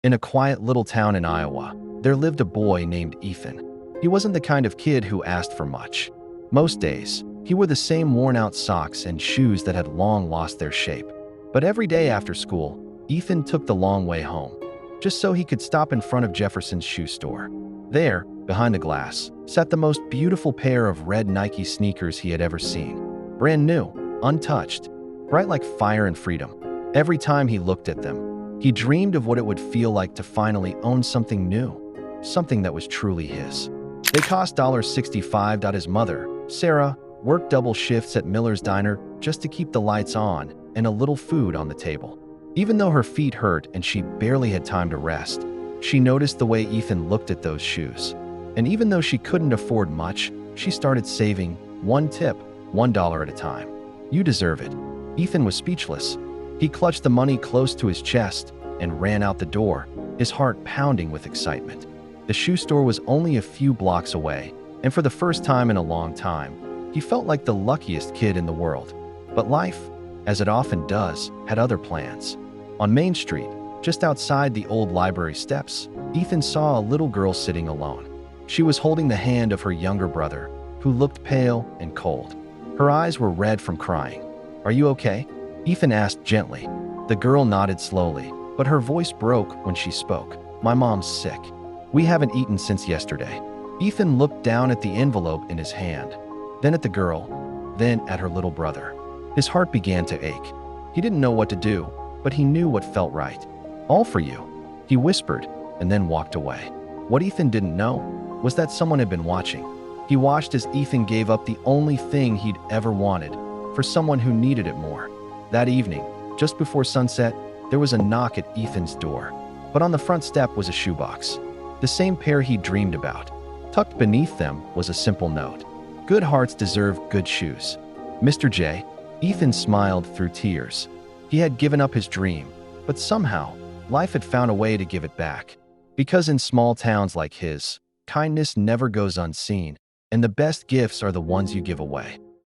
In a quiet little town in Iowa, there lived a boy named Ethan. He wasn't the kind of kid who asked for much. Most days, he wore the same worn-out socks and shoes that had long lost their shape. But every day after school, Ethan took the long way home, just so he could stop in front of Jefferson's shoe store. There, behind the glass, sat the most beautiful pair of red Nike sneakers he had ever seen. Brand new, untouched, bright like fire and freedom. Every time he looked at them, he dreamed of what it would feel like to finally own something new, something that was truly his. They cost $65. His mother, Sarah, worked double shifts at Miller's Diner just to keep the lights on and a little food on the table. Even though her feet hurt and she barely had time to rest, she noticed the way Ethan looked at those shoes. And even though she couldn't afford much, she started saving one tip, $1 at a time. You deserve it. Ethan was speechless. He clutched the money close to his chest and ran out the door, his heart pounding with excitement. The shoe store was only a few blocks away, and for the first time in a long time, he felt like the luckiest kid in the world. But life, as it often does, had other plans. On Main Street, just outside the old library steps, Ethan saw a little girl sitting alone. She was holding the hand of her younger brother, who looked pale and cold. Her eyes were red from crying. "Are you okay?" Ethan asked gently. The girl nodded slowly, but her voice broke when she spoke. "My mom's sick. We haven't eaten since yesterday." Ethan looked down at the envelope in his hand, then at the girl, then at her little brother. His heart began to ache. He didn't know what to do, but he knew what felt right. "All for you," he whispered, and then walked away. What Ethan didn't know was that someone had been watching. He watched as Ethan gave up the only thing he'd ever wanted for someone who needed it more. That evening, just before sunset, there was a knock at Ethan's door. But on the front step was a shoebox, the same pair he'd dreamed about. Tucked beneath them was a simple note. "Good hearts deserve good shoes. Mr. J." Ethan smiled through tears. He had given up his dream, but somehow, life had found a way to give it back. Because in small towns like his, kindness never goes unseen, and the best gifts are the ones you give away.